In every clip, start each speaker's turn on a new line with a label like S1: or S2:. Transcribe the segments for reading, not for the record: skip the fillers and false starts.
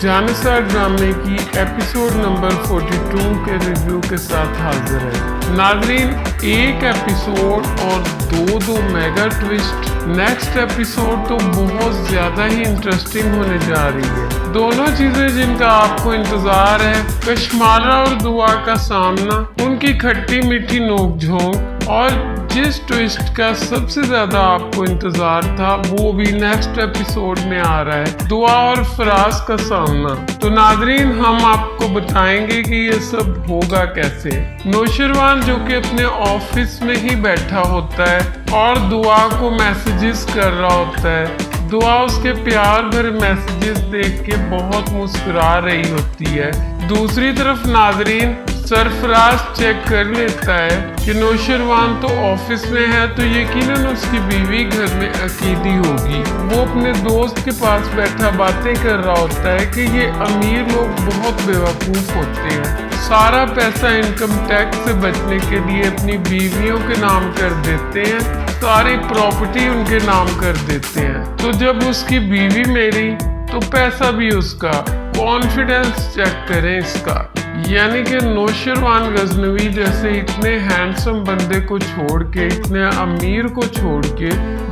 S1: جانسار ڈرامے کی episode number 42 کے ریویو کے ساتھ حاضر ہے۔ ناظرین، ایک ایپیسوڈ اور دو میگا ٹویسٹ، نیکسٹ ایپیسوڈ تو بہت زیادہ ہی انٹرسٹنگ ہونے جا رہی ہے۔ دونوں چیزیں جن کا آپ کو انتظار ہے، کشمالہ اور دعا کا سامنا، ان کی کھٹی میٹھی نوک جھونک، اور جس ٹویسٹ کا سب سے زیادہ آپ کو انتظار تھا وہ بھی نیکسٹ ایپیسوڈ میں آ رہا ہے، دعا اور فراز کا سامنا۔ تو ناظرین، ہم آپ کو بتائیں گے کہ یہ سب ہوگا کیسے۔ نوشروان جو کہ اپنے آفس میں ہی بیٹھا ہوتا ہے اور دعا کو میسیجز کر رہا ہوتا ہے، دعا اس کے پیار بھرے میسیجز دیکھ کے بہت مسکرا رہی ہوتی ہے۔ دوسری طرف ناظرین، سرفراز چیک کر لیتا ہے کہ نوشروان تو آفس میں ہے، تو یقیناً اس کی بیوی گھر میں اکیلی ہوگی۔ وہ اپنے دوست کے پاس بیٹھا باتیں کر رہا ہوتا ہے کہ یہ امیر لوگ بہت بیوقوف ہوتے ہیں، سارا پیسہ انکم ٹیکس سے بچنے کے لیے اپنی بیویوں کے نام کر دیتے ہیں، ساری پراپرٹی ان کے نام کر دیتے ہیں۔ تو جب اس کی بیوی میری تو پیسہ بھی اس کا، کانفیڈنس چیک کریں اس کا۔ یعنی کہ نوشروان غزنوی جیسے اتنے ہینڈسم بندے کو چھوڑ کے، اتنے امیر کو چھوڑ کے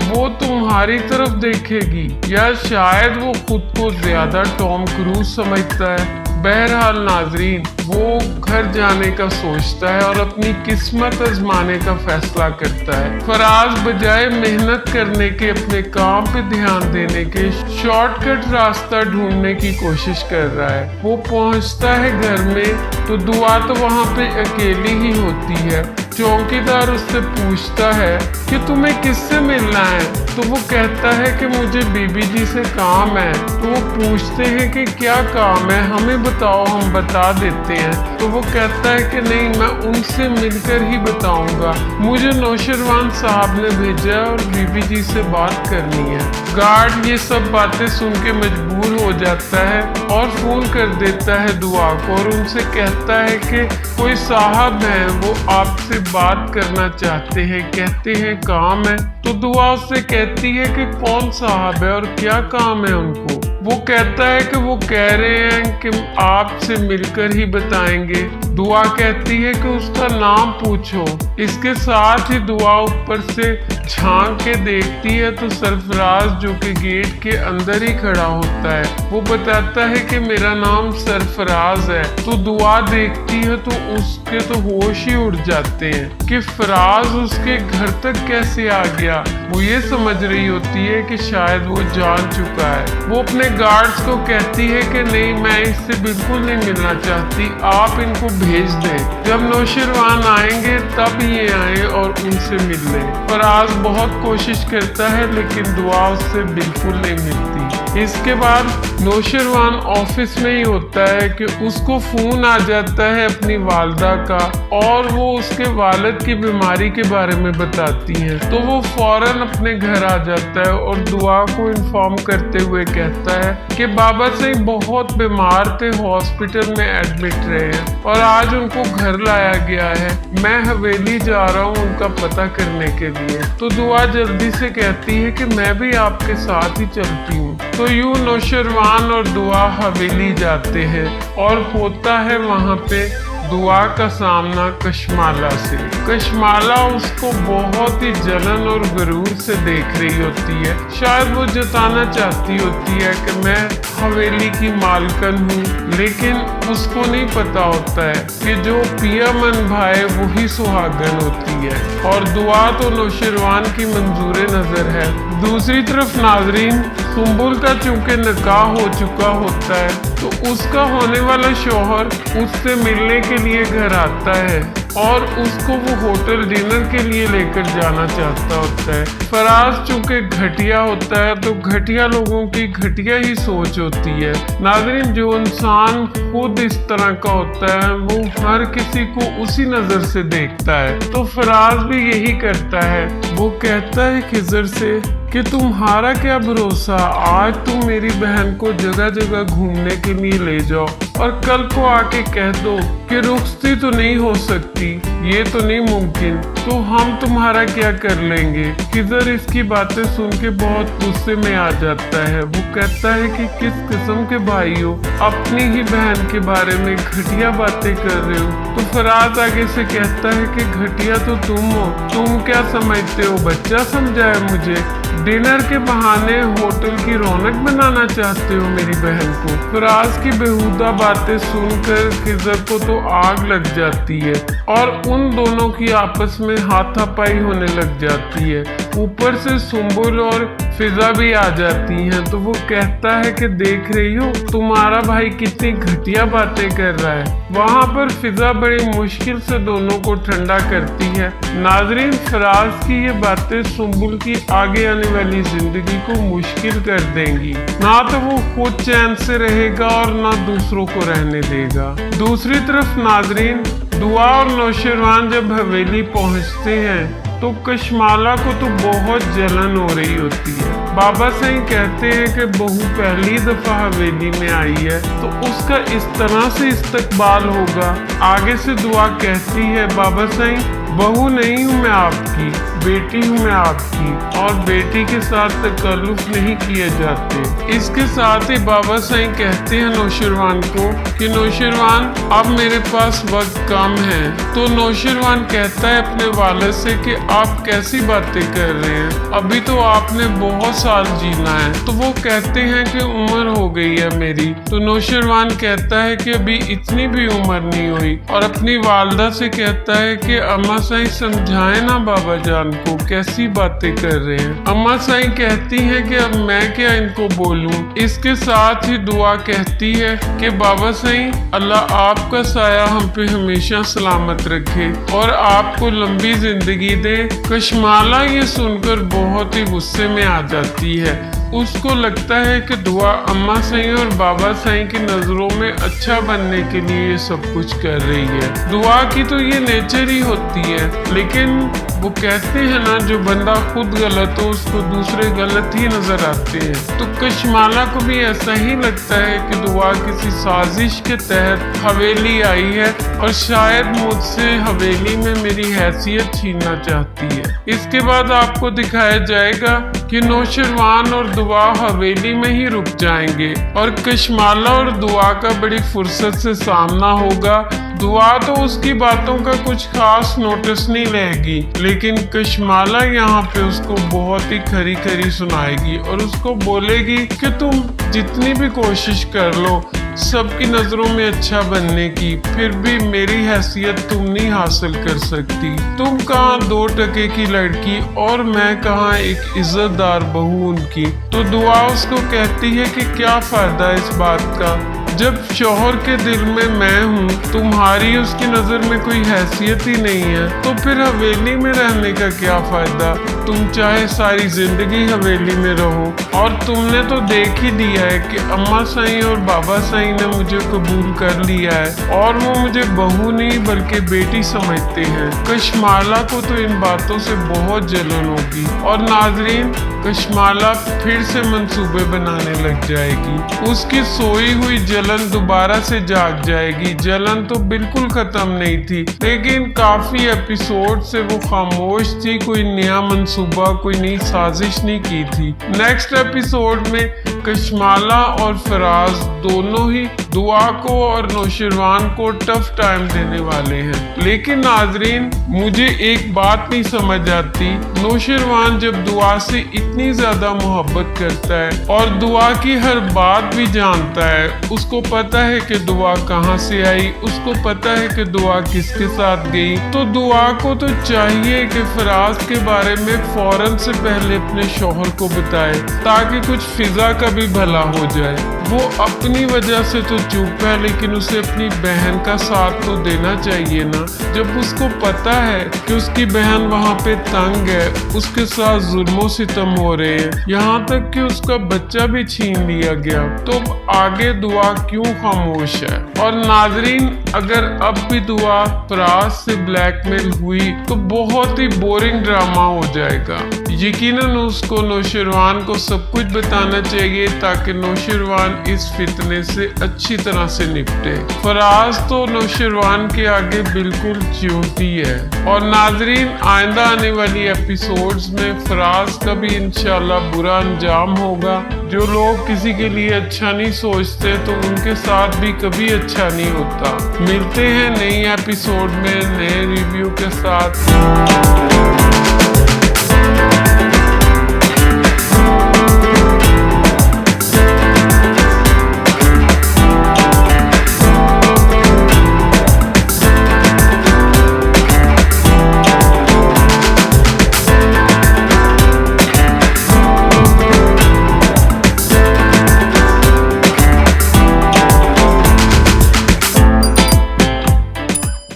S1: وہ تمہاری طرف دیکھے گی، یا شاید وہ خود کو زیادہ ٹام کروز سمجھتا ہے۔ بہرحال ناظرین، وہ گھر جانے کا سوچتا ہے اور اپنی قسمت آزمانے کا فیصلہ کرتا ہے۔ فراز بجائے محنت کرنے کے، اپنے کام پہ دھیان دینے کے، شارٹ کٹ راستہ ڈھونڈنے کی کوشش کر رہا ہے۔ وہ پہنچتا ہے گھر میں تو دعا تو وہاں پہ اکیلی ہی ہوتی ہے۔ چوکیدار اس سے پوچھتا ہے کہ تمہیں کس سے ملنا ہے؟ تو وہ کہتا ہے کہ مجھے بی بی جی سے کام ہے۔ تو وہ پوچھتے ہیں کہ کیا کام ہے، ہمیں بتاؤ، ہم بتا دیتے ہیں۔ تو وہ کہتا ہے کہ نہیں، میں ان سے مل کر ہی بتاؤں گا، مجھے نوشروان صاحب نے بھیجا ہے اور بی بی جی سے بات کرنی ہے۔ گارڈ یہ سب باتیں سن کے مجبور ہو جاتا ہے اور فون کر دیتا ہے دعا کو، اور ان سے کہتا ہے کہ کوئی صاحب ہیں، وہ آپ سے بات کرنا چاہتے ہیں، کہتے ہیں کام ہے۔ تو دعا اس سے کہتی ہے کہ کون صاحب ہے اور کیا کام ہے ان کو؟ وہ کہتا ہے کہ وہ کہہ رہے ہیں کہ آپ سے مل کر ہی بتائیں گے۔ دعا کہتی ہے کہ اس کا نام پوچھو۔ اس کے ساتھ ہی دعا اوپر سے جھانک کے دیکھتی ہے تو سرفراز جو کہ گیٹ کے اندر ہی کھڑا ہوتا ہے، وہ بتاتا ہے کہ میرا نام سرفراز ہے۔ تو دعا دیکھتی ہے تو اس کے تو ہوش ہی اڑ جاتے ہیں کہ فراز اس کے گھر تک کیسے آ گیا۔ وہ یہ سمجھ رہی ہوتی ہے کہ شاید وہ جان چکا ہے۔ وہ اپنے گارڈز کو کہتی ہے کہ نہیں، میں اس سے بالکل نہیں ملنا چاہتی، آپ ان کو بھیج دیں، جب نوشروان آئیں گے تب یہ آئیں اور ان سے مل لیں۔ فراز بہت کوشش کرتا ہے لیکن دعا اس سے بالکل نہیں ملتی۔ اس کے بعد نوشروان آفس میں ہی ہوتا ہے کہ اس کو فون آ جاتا ہے اپنی والدہ کا، اور وہ اس کے والد کی بیماری کے بارے میں بتاتی ہیں۔ تو وہ فوراً اپنے گھر آ جاتا ہے اور دعا کو انفارم کرتے ہوئے کہتا ہے کہ بابا سے بہت بیمار تھے، ہاسپٹل میں ایڈمٹ رہے ہیں اور آج ان کو گھر لایا گیا ہے، میں حویلی جا رہا ہوں ان کا پتہ کرنے کے لیے۔ تو دعا جلدی سے کہتی ہے کہ میں بھی آپ کے ساتھ ہی چلتی ہوں۔ تو یوں نوشروان اور دعا حویلی جاتے ہیں اور ہوتا ہے وہاں پہ دعا کا سامنا کشمالہ سے۔ کشمالہ اس کو بہت ہی جلن اور غرور سے دیکھ رہی ہوتی ہے، شاید وہ جتانا چاہتی ہوتی ہے کہ میں حویلی کی مالکن ہوں، لیکن اس کو نہیں پتا ہوتا ہے کہ جو پیا من بھائے وہی سہاگن ہوتی ہے، اور دعا تو نوشروان کی منظور نظر ہے۔ دوسری طرف ناظرین، سنبل کا چونکہ نکاح ہو چکا ہوتا ہے تو اس کا ہونے والا شوہر اس سے ملنے کے لیے گھر آتا ہے اور اس کو وہ ہوٹل ڈنر کے لیے لے کر جانا چاہتا ہوتا ہے۔ فراز چونکہ گھٹیا ہوتا ہے تو گھٹیا لوگوں کی گھٹیا ہی سوچ ہوتی ہے۔ ناظرین، جو انسان خود اس طرح کا ہوتا ہے وہ ہر کسی کو اسی نظر سے دیکھتا ہے، تو فراز بھی یہی کرتا ہے۔ وہ کہتا ہے خضر سے कि तुम्हारा क्या भरोसा, आज तुम मेरी बहन को जगह जगह घूमने के लिए ले जाओ और कल को आके कह दो कि रुखसती तो नहीं हो सकती, ये तो नहीं मुमकिन, तो हम तुम्हारा क्या कर लेंगे। खिज़र इसकी बातें सुन के बहुत गुस्से में आ जाता है। वो कहता है कि किस किस्म के भाई हो, अपनी ही बहन के बारे में घटिया बातें कर रहे हो। तो फराज आगे से कहता है कि घटिया तो तुम हो, तुम क्या समझते हो, बच्चा समझा है मुझे, डिनर के बहाने होटल की रौनक बनाना चाहते हो मेरी बहन को। फराज की बेहुदा बातें सुनकर खिज़र को तो आग लग जाती है और उन दोनों की आपस में हाथापाई होने लग जाती है। ऊपर से सुंबुल और फिजा भी आ जाती हैं। तो वो कहता है कि देख रही हो तुम्हारा भाई कितनी घटिया बातें कर रहा है। वहाँ पर फिजा बड़ी मुश्किल से दोनों को ठंडा करती है। नाजरीन, फराज की ये बातें सुंबुल की आगे आने वाली जिंदगी को मुश्किल कर देंगी। ना तो वो खुद चैन से रहेगा और ना दूसरों को रहने देगा। दूसरी तरफ नाजरीन, दुआ और नौशरवान जब हवेली पहुंचते हैं तो कशमाला को तो बहुत जलन हो रही होती है। बाबा सही कहते हैं कि बहू पहली दफा हवेली में आई है तो उसका इस तरह से इस्तकबाल होगा। आगे से दुआ कहती है, बाबा सही बहू नहीं हूँ मैं आपकी, बेटी हूँ मैं आपकी, और बेटी के साथ तकल्लुफ नहीं किए जाते। इसके साथ ही बाबा सही कहते हैं नौशरवान को कि नौशरवान अब मेरे पास वक्त कम है। तो नौशरवान कहता है अपने वालिद से कि आप कैसी बातें कर रहे हैं, अभी तो आपने बहुत साल जीना है। तो वो कहते हैं कि उम्र हो गई है मेरी। तो नौशरवान कहता है कि अभी इतनी भी उम्र नहीं हुई और अपनी वालदा से कहता है कि अम्मा साईं समझाएं ना बाबा जान को, कैसी बातें कर रहे हैं। अम्मा साईं कहती हैं कि अब मैं क्या इनको बोलूं। इसके साथ ही दुआ कहती है कि बाबा साईं अल्लाह आपका साया हम पे हमेशा सलामत रखे और आपको लंबी जिंदगी दे। कशमाला ये सुनकर बहुत ही गुस्से में आ जाती है। उसको लगता है कि दुआ अम्मा साईं और बाबा साईं की नजरों में अच्छा बनने के लिए ये सब कुछ कर रही है। दुआ की तो ये नेचर ही होती है, लेकिन वो कहते हैं ना जो बंदा खुद गलत हो उसको दूसरे गलत ही नजर आते हैं। तो कशमाला को भी ऐसा ही लगता है कि दुआ किसी साजिश के तहत हवेली आई है और शायद मुझसे हवेली में मेरी हैसियत छीनना चाहती है। इसके बाद आपको दिखाया जाएगा कि नौशरवान और दुआ हवेली में ही रुक जाएंगे और कशमाला और दुआ का बड़ी फुर्सत से सामना होगा। दुआ तो उसकी बातों का कुछ खास नोटिस नहीं लेगी, लेकिन कशमाला यहाँ पे उसको बहुत ही खरी खरी सुनाएगी और उसको बोलेगी कि तुम जितनी भी कोशिश कर लो सबकी नजरों में अच्छा बनने की, फिर भी मेरी हैसियत तुम नहीं हासिल कर सकती। तुम कहाँ 2 टके की लड़की और मैं कहाँ एक इज्जतदार बहू उनकी। तो दुआ उसको कहती है कि क्या फायदा इस बात का, जब शौहर के दिल में मैं हूँ, तुम्हारी उसकी नजर में कोई हैसियत ही नहीं है, तो फिर हवेली में रहने का क्या फायदा। तुम चाहे सारी जिंदगी हवेली में रहो। और तुमने तो देख ही लिया है कि अम्मा साईं और बाबा साईं ने मुझे कबूल कर लिया है और वो मुझे बहू नहीं बल्कि बेटी समझते हैं। कशमाला को तो इन बातों से बहुत जलन होगी और नाजरीन कशमाला फिर से मंसूबे बनाने लग जाएगी। उसकी सोई हुई जलन दोबारा से जाग जाएगी। जलन तो बिल्कुल खत्म नहीं थी, लेकिन काफी एपिसोड से वो खामोश थी, कोई नया मंसूबा कोई नई साजिश नहीं की थी। नेक्स्ट एपिसोड में कशमाला और फराज दोनों ही दुआ को और नौशरवान को टफ टाइम देने वाले हैं। लेकिन नाजरीन मुझे एक बात नहीं समझ आती, नौशरवान जब दुआ से इतनी ज्यादा मोहब्बत करता है और दुआ की हर बात भी जानता है, उसको पता है कि दुआ कहाँ से आई, उसको पता है कि दुआ किसके साथ गई, तो दुआ को तो चाहिए कि फराज के बारे में फौरन से पहले अपने शौहर को बताए ताकि कुछ फिजा का भी भला हो जाए। वो अपनी वजह से तो चुप है, लेकिन उसे अपनी बहन का साथ तो देना चाहिए ना। जब उसको पता है कि उसकी बहन वहाँ पे तंग है, उसके साथ जुल्मों सितम हो रहे हैं, यहाँ तक कि उसका बच्चा भी छीन लिया गया, तो आगे दुआ क्यों खामोश है। और नाजरीन, अगर अब भी दुआ फराज से ब्लैकमेल हुई तो बहुत ही बोरिंग ड्रामा हो जाएगा। यकीनन उसको नौशरवान को सब कुछ बताना चाहिए ताकि नौशरवान इस फितने से अच्छी तरह से निपटे। फराज तो नौशरवान के आगे बिल्कुल च्यूंटी है। और नाजरीन, आइंदा आने वाली एपिसोड्स में फराज का भी इंशाल्लाह बुरा अंजाम होगा। जो लोग किसी के लिए अच्छा नहीं सोचते तो उनके साथ भी कभी अच्छा नहीं होता। मिलते हैं नई एपिसोड में नए रिव्यू के साथ।